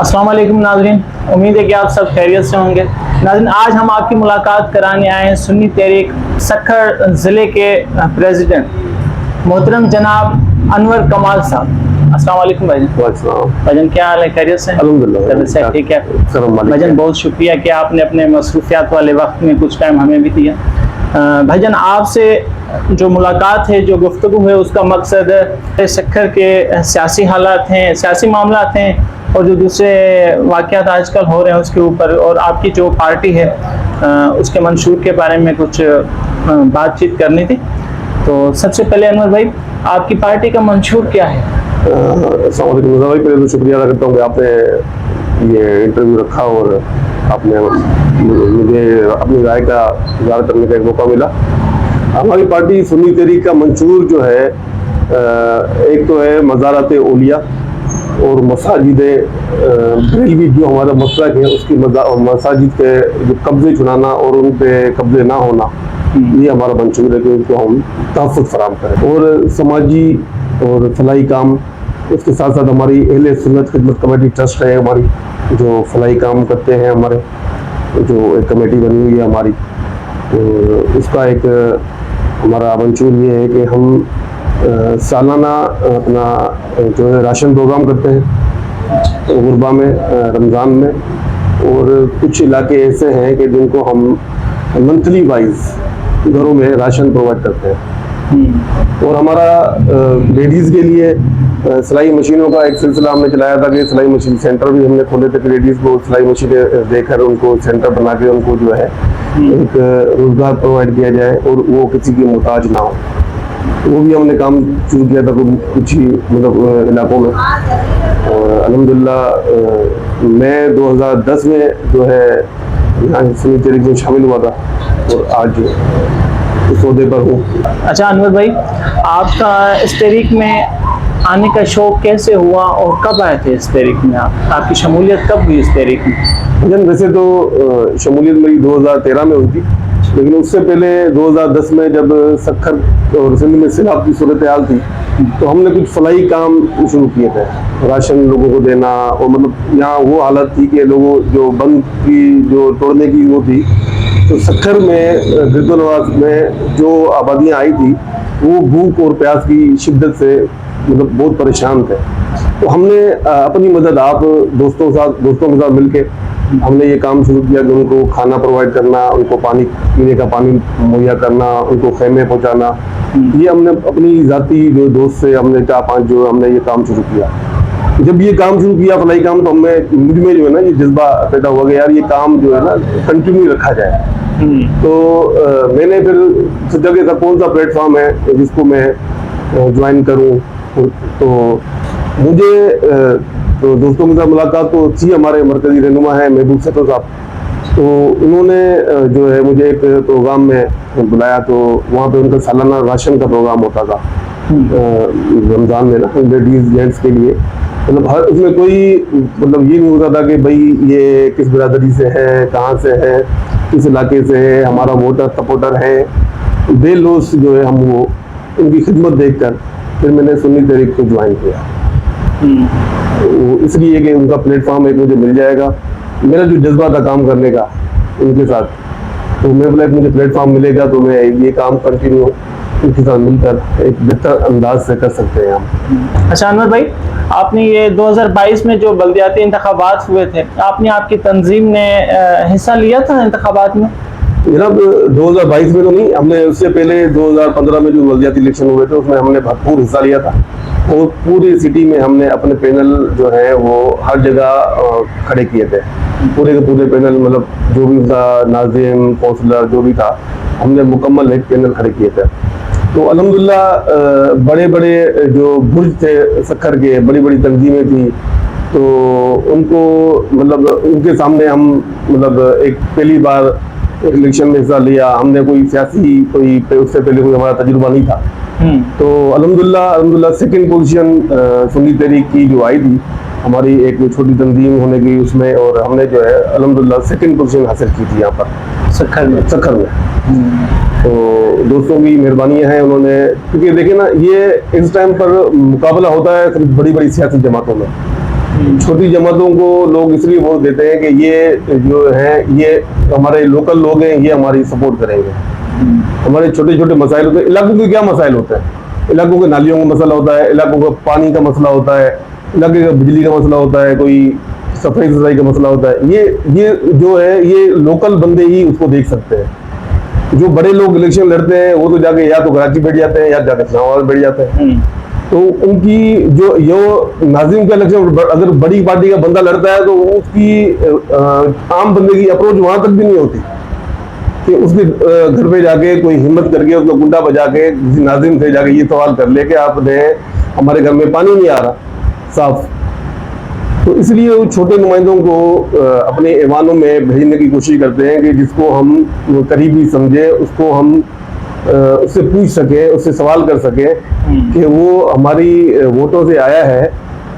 अस्सलाम वालेकुम नाज़रीन, उम्मीद है कि आप सब खैरियत से होंगे। नाज़रीन, आज हम आपकी मुलाकात कराने आए हैं सुन्नी तहरीक सक्खर ज़िले के प्रेसिडेंट मोहतरम जनाब अनवर कमाल साहब। अस्सलाम वालेकुम भाईजान। भाईजान क्या हाल है, खैरियत से? अल्हम्दुलिल्लाह ठीक है भाईजान, बहुत शुक्रिया कि आपने अपने मसरूफियात वाले वक्त में कुछ टाइम हमें भी दिया। भाईजान, आपसे जो मुलाकात है, जो गुफ्तगू है, उसका मकसद सक्खर के सियासी हालात हैं, सियासी मामलात हैं और जो दूसरे वाक़यात आजकल हो रहे हैं उसके ऊपर, और आपकी जो पार्टी है उसके मंशूर के बारे में कुछ बातचीत करनी थी। तो सबसे पहले अनवर भाई, आपकी पार्टी का मंशूर क्या है? अस्सलाम वालेकुम भाई, पहले तो शुक्रिया अदा करता हूँ कि आपने ये इंटरव्यू रखा और आपने मुझे अपनी राय का इज़हार करने का एक मौका मिला। हमारी पार्टी सुन्नी तहरीक का मंशूर जो है, एक तो है मज़ारात औलिया और मसाजिदें बरेलवी, जो हमारा मसलक है उसकी मसाजिद के जो कब्जे छुड़ाना और उन पे कब्जे ना होना, ये हमारा मंशूर है कि उनको हम तहफ़्फ़ुज़ फराहम करें। और समाजी और फलाही काम, उसके साथ साथ हमारी अहले सुन्नत खिदमत कमेटी ट्रस्ट है हमारी, जो फलाही काम करते हैं, हमारे जो एक कमेटी बनी हुई है हमारी, तो उसका एक हमारा मंशूर ये है कि हम सालाना अपना जो है राशन प्रोग्राम करते हैं गुरबा में, रमज़ान में, और कुछ इलाके ऐसे हैं कि जिनको हम मंथली वाइज घरों में राशन प्रोवाइड करते हैं। और हमारा लेडीज़ के लिए सिलाई मशीनों का एक सिलसिला हमने चलाया था कि सिलाई मशीन सेंटर भी हमने खोले थे कि लेडीज़ को सिलाई मशीनें देकर उनको सेंटर बना के उनको जो है एक रोज़गार प्रोवाइड किया जाए और वो किसी की मोहताज ना हो। वो भी हमने काम शुरू किया था कुछ ही मतलब इलाकों में। और अल्हम्दुलिल्लाह मैं 2010 में जो है यहाँ सुन्नी तहरीक में शामिल हुआ था और आज इस ओहदे पर हूँ। अच्छा अनवर भाई, आपका इस तहरीक में आने का शौक़ कैसे हुआ और कब आए थे इस तहरीक में? आपकी शमूलियत कब हुई इस तहरीक में? वैसे तो शमूलियत मेरी 2013 में हुई थी, लेकिन उससे पहले 2010 में जब सक्खर और सिंध में सैलाब की सूरत हाल थी, तो हमने कुछ फलाही काम शुरू किए थे, राशन लोगों को देना। और मतलब यहाँ वो हालत थी कि लोगों जो बंद की जो तोड़ने की वो थी, तो सक्खर में गिरदोनवास में जो आबादियाँ आई थी वो भूख और प्यास की शिद्दत से मतलब बहुत परेशान थे। तो हमने अपनी मदद आप दोस्तों के साथ मिलके हमने ये काम शुरू किया कि उनको खाना प्रोवाइड करना, उनको पानी पीने का पानी मुहैया करना, उनको खेमे पहुंचाना। ये हमने अपनी ज़ाती जो दोस्त से हमने 4-5 जो हमने ये काम शुरू किया। जब ये काम शुरू किया फलाई काम, तो मुझ में जो है ना ये जज्बा पैदा हुआ कि यार ये काम जो है ना कंटिन्यू रखा जाए। तो मैंने फिर सोचा कि कौन सा प्लेटफॉर्म है जिसको मैं ज्वाइन करूँ। तो मुझे तो दोस्तों के साथ मुलाकात तो थी, हमारे मरकजी रहनुमा है महबूब सतो साहब, तो उन्होंने जो है मुझे एक प्रोग्राम में बुलाया। तो वहाँ पे उनका सालाना राशन का प्रोग्राम होता था रमज़ान में ना, लेडीज जेंट्स के लिए। मतलब हर उसमें कोई मतलब ये नहीं होता था कि भाई ये किस बिरादरी से है, कहाँ से है, किस इलाके से है, हमारा वोटर सपोर्टर है। बेलोस जो है हम वो उनकी खिदमत देखकर फिर मैंने सुन्नी तहरीक को ज्वाइन किया। तो इसलिए कि उनका प्लेटफॉर्म एक मुझे मिल जाएगा, मेरा जो जज्बा था काम करने का उनके साथ, तो मैं बोला मुझे प्लेटफॉर्म मिलेगा तो मैं ये काम कंटिन्यू उनके साथ मिलकर एक बेहतर अंदाज से कर सकते हैं हम। अच्छा अनवर भाई, आपने ये 2022 में जो बल्दियाती इंतखाबात हुए थे, आपकी तंजीम ने हिस्सा लिया था इंतखाबात में? जनाब 2022 में तो नहीं, हमने उससे पहले 2015 में जो बल्दियाती इलेक्शन हुए थे उसमें हमने भरपूर हिस्सा लिया था। और पूरी सिटी में हमने अपने पैनल जो है वो हर जगह खड़े किए थे, पूरे के पूरे पैनल, मतलब जो भी था नाज़िम कौंसलर जो भी था, हमने मुकम्मल एक पैनल खड़े किए थे। तो अल्हम्दुलिल्लाह बड़े बड़े जो बुर्ज थे सक्खर के, बड़ी बड़ी तंजीमें थी, तो उनको मतलब उनके सामने हम मतलब एक पहली बार इलेक्शन में हिस्सा लिया हमने। कोई सियासी उससे पहले कोई हमारा तजुर्बा नहीं था। तो अल्हम्दुलिल्लाह सेकंड पोजीशन सुन्नी तहरीक की जो आई थी, हमारी एक छोटी तंजीम होने की उसमें, और हमने जो है अल्हम्दुलिल्लाह सेकंड पोजीशन हासिल की थी यहाँ पर सक्खर में। तो दोस्तों की मेहरबानियाँ हैं उन्होंने, क्योंकि देखिए ना ये इस टाइम पर मुकाबला होता है सिर्फ बड़ी बड़ी सियासी जमातों में, छोटी जमातों को लोग इसलिए वोट देते हैं कि ये जो है ये हमारे लोकल लोग हैं, ये हमारी सपोर्ट करेंगे। हमारे छोटे छोटे मसाइल होते हैं। इलाकों के क्या मसाइल होते हैं? इलाकों के नालियों का मसला होता है, इलाकों का पानी का मसला होता है, इलाके का बिजली का मसला होता है, कोई सफाई सुथराई का मसला होता है। ये जो है ये लोकल बंदे ही उसको देख सकते हैं। जो बड़े लोग इलेक्शन लड़ते हैं वो तो जाके या तो कराची बैठ जाते हैं या जाके इस्लामाबाद बैठ जाते हैं। तो उनकी जो नाजिम का इलेक्शन अगर बड़ी पार्टी का बंदा लड़ता है तो उसकी आम बंदे की अप्रोच वहां तक भी नहीं होती कि उसके घर पे जाके कोई हिम्मत करके उसको गुंडा बजा के किसी नाजिम से जाके ये सवाल कर ले कि आपने हमारे घर में पानी नहीं आ रहा साफ। तो इसलिए वो छोटे नुमाइंदों को अपने ऐवानों में भेजने की कोशिश करते हैं कि जिसको हम करीबी समझे, उसको हम उससे पूछ सके, उससे सवाल कर सके कि वो हमारी वोटों से आया है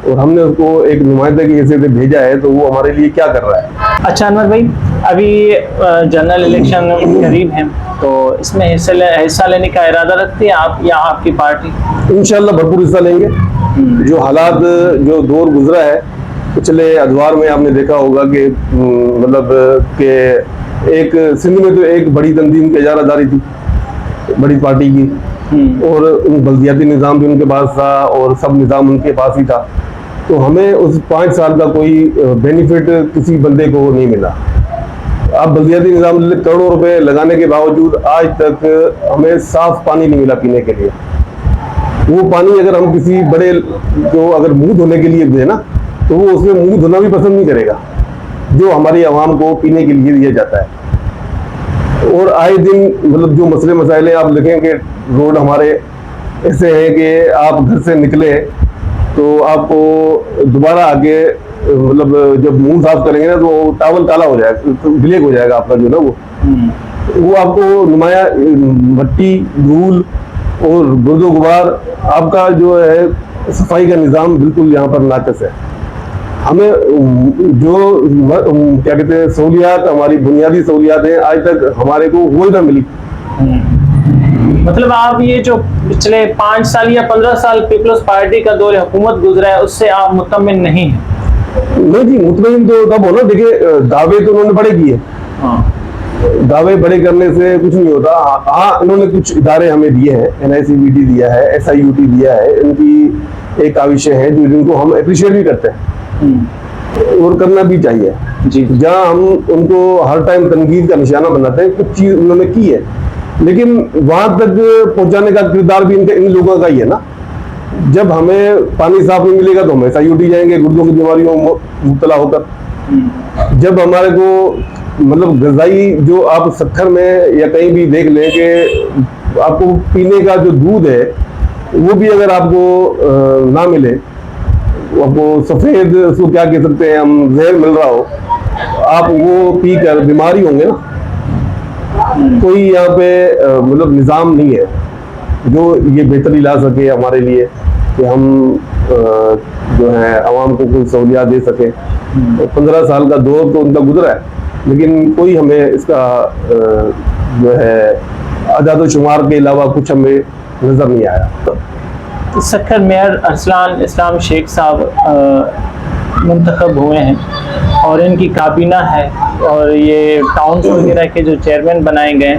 और हमने उसको एक नुमाइंदे की हैसियत से भेजा है तो वो हमारे लिए क्या कर रहा है। अच्छा अनवर भाई, अभी जनरल इलेक्शन करीब है तो इसमें हिस्सा लेने का इरादा रखते हैं आप या आपकी पार्टी? इंशाल्लाह भरपूर हिस्सा लेंगे। जो हालात जो दौर गुजरा है पिछले अदवार में आपने देखा होगा कि मतलब कि एक सिंध में तो एक बड़ी तंजीम की इजारादारी थी बड़ी पार्टी की, और बल्दियाती निज़ाम भी उनके पास था और सब निज़ाम उनके पास ही था। तो हमें उस 5 साल का कोई बेनिफिट किसी बंदे को नहीं मिला। अब बल्दियाती निज़ाम करोड़ों रुपए लगाने के बावजूद आज तक हमें साफ पानी नहीं मिला पीने के लिए। वो पानी अगर हम किसी बड़े को अगर मुंह धोने के लिए दें ना तो वो उसमें मुंह धोना भी पसंद नहीं करेगा जो हमारी आवाम को पीने के लिए दिया जाता है। और आए दिन मतलब जो मसले मसाइल हैं आप देखेंगे रोड हमारे ऐसे हैं कि आप घर से निकले तो आपको दोबारा आगे मतलब जब मुंह साफ करेंगे ना तो टावल काला हो जाएगा, ब्लैक हो जाएगा आपका जो ना वो आपको नुमाया मट्टी धूल और गुर्दो गुबार, आपका जो है सफाई का निज़ाम बिल्कुल यहाँ पर नाकस है। हमें जो क्या कहते हैं सहूलियात, हमारी बुनियादी सहूलियात हैं आज तक हमारे को वो ना मिली। मतलब आप ये जो पिछले 5 साल या 15 साल पीपल्स पार्टी का दौर हुकूमत गुजरा है उससे आप मुतमिन नहीं हैं? नहीं जी, मुतमिन तो तब हो ना। देखिए दावे तो उन्होंने बड़े किए, दावे बड़े करने से कुछ नहीं होता। हाँ इन्होंने कुछ इदारे हमें दिए हैं, NICBT दिया है, SIUT दिया है, इनकी एक आविष्य है जो जिनको हम अप्रिशिएट भी करते हैं और करना भी चाहिए जी। जहाँ हम उनको हर टाइम तनकीद का निशाना बनाते हैं, कुछ चीज उन्होंने की है लेकिन वहां तक पहुंचाने का किरदार भी इन लोगों का ही है ना। जब हमें पानी साफ नहीं मिलेगा तो हम SIUT जाएंगे गुर्दों की बीमारियों में मुब्तला होकर। जब हमारे को मतलब गजाई जो आप सखर में या कहीं भी देख लें कि आपको पीने का जो दूध है वो भी अगर आपको ना मिले, आपको सफेद उसको क्या कह सकते हैं हम जहर मिल रहा हो, आप वो पी कर बीमारी होंगे ना। कोई यहाँ पे मतलब निज़ाम नहीं है जो ये बेहतरी ला सके हमारे लिए कि हम जो है आवाम को कोई सहूलियात दे सके। 15 साल का दौर तो उनका गुजरा है लेकिन कोई हमें इसका जो है आजाद शुमार के अलावा कुछ हमें नजर नहीं आया। तो सखर मेयर अरसलान इस्लाम शेख साहब मुंतखब हुए हैं और इनकी काबीना है और ये टाउन्स वगैरह के जो चेयरमैन बनाए गए,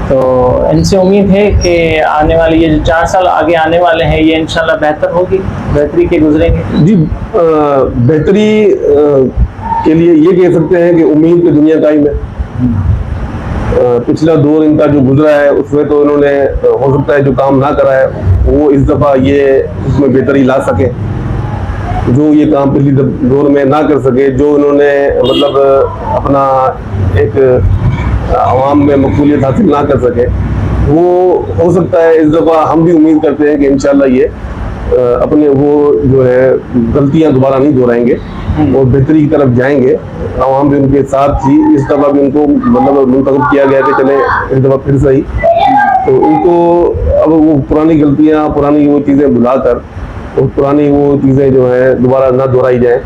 तो इनसे उम्मीद है कि आने वाले ये जो 4 साल आगे आने वाले हैं ये इंशाल्लाह बेहतर होगी, बेहतरी के गुजरेंगे जी। बेहतरी के लिए ये कह सकते हैं कि उम्मीद की दुनिया कायम है। पिछला दौर इनका जो गुजरा है उसमें तो इन्होंने हो सकता है जो काम ना करा है वो इस दफा ये उसमें बेहतरी ला सके, जो ये काम पिछली दौर में ना कर सके, जो इन्होंने मतलब अपना एक आवाम में मकबूलियत हासिल ना कर सके, वो हो सकता है इस दफा हम भी उम्मीद करते हैं कि इंशाल्लाह ये अपने वो जो है गलतियां दोबारा नहीं दोहराएंगे और बेहतरी की तरफ जाएंगे। आवाम भी उनके साथ थी, इस दफा भी उनको मतलब मुंतखब किया गया कि चले इस दफा फिर सही, तो उनको अब वो पुरानी गलतियां पुरानी वो चीज़ें भुलाकर और पुरानी वो चीज़ें जो है दोबारा ना दोहराई जाए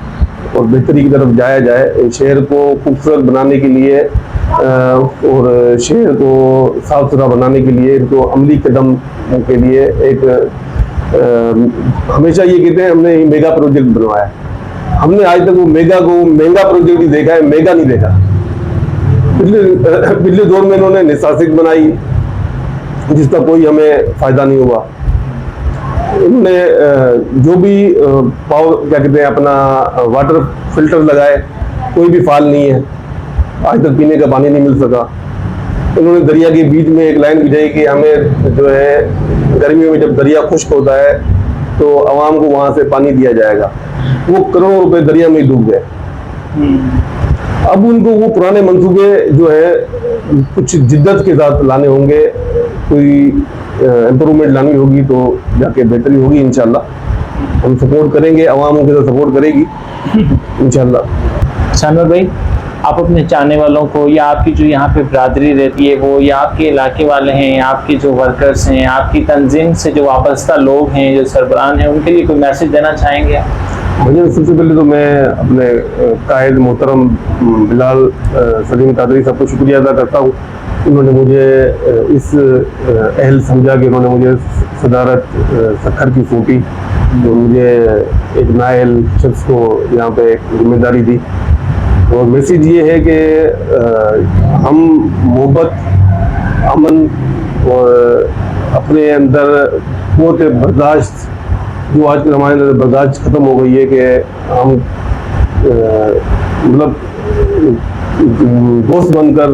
और बेहतरी की तरफ जाया जाए। शहर को खूबसूरत बनाने के लिए और शहर को साफ सुथरा बनाने के लिए इनको अमली कदम के लिए एक हमेशा ये कहते हैं हमने मेगा प्रोजेक्ट बनवाया हमने आज तक वो मेगा को महंगा प्रोजेक्ट ही देखा है, मेगा नहीं देखा। पिछले दौर में इन्होंने निशासिक बनाई जिसका कोई हमें फायदा नहीं हुआ। इन्होंने जो भी पावर क्या कहते हैं अपना वाटर फिल्टर लगाए, कोई भी फाल नहीं है, आज तक पीने का पानी नहीं मिल सका। इन्होंने दरिया के बीच में एक लाइन बिछाई कि हमें जो है गर्मियों में जब दरिया खुश्क होता है तो आवाम को वहां से पानी दिया जाएगा। वो करोड़ों रुपए दरिया में डूब गए। अब उनको वो पुराने मंसूबे जो है कुछ जिद्दत के साथ लाने होंगे, कोई इम्प्रूवमेंट लानी होगी तो जाके बेहतरी होगी इंशाल्लाह। हम सपोर्ट करेंगे, आवाम उनके साथ सपोर्ट करेगी इंशाल्लाह। शानवर भाई, आप अपने चाहने वालों को या आपकी जो यहाँ पे बरादरी रहती है वो या आपके इलाके वाले हैं या आपके जो वर्कर्स हैं, आपकी तंजीम से जो वाबस्ता लोग हैं, जो सरबरान हैं, उनके लिए कोई मैसेज देना चाहेंगे? मुझे सबसे पहले तो मैं अपने कायद मोहतरम बिलाल सलीम कादरी साहब को शुक्रिया अदा करता हूँ। उन्होंने मुझे इस अहल समझा कि उन्होंने मुझे सदारत सखर की सौंपी, जो मुझे एक नायल शख्स को यहाँ पे एक जिम्मेदारी दी। और मैसेज ये है कि हम मोहब्बत, अमन और अपने अंदर बहुत बर्दाश्त, जो आजकल हमारे अंदर बर्दाश्त खत्म हो गई है, कि हम मतलब दोस्त बनकर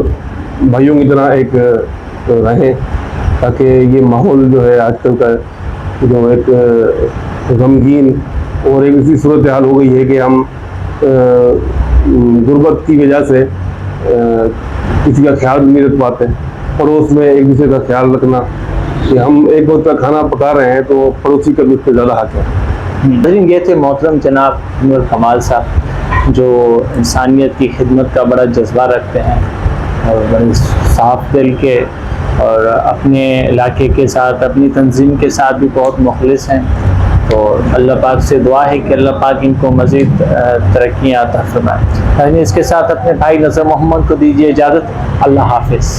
भाइयों की तरह एक रहें, ताकि ये माहौल जो है आजकल का जो एक गमगीन और एक ऐसी सूरत हाल हो गई है कि हम गुर्बत की वजह से किसी का ख्याल नहीं रख पाते। पड़ोस में एक दूसरे का ख्याल रखना, कि हम एक वक्त का खाना पका रहे हैं तो पड़ोसी का भी उस पर ज़्यादा हक है। ये थे मोहतरम जनाब नूर कमाल साहब, जो इंसानियत की खिदमत का बड़ा जज्बा रखते हैं और बड़े साफ दिल के, और अपने इलाके के साथ, अपनी तंजीम के साथ भी बहुत मुखलिस हैं। तो अल्लाह पाक से दुआ है कि अल्लाह पाक इनको मज़ीद तरक्कियाँ अता फरमाए। इसके साथ अपने भाई नज़र मोहम्मद को दीजिए इजाज़त। अल्लाह हाफिज़।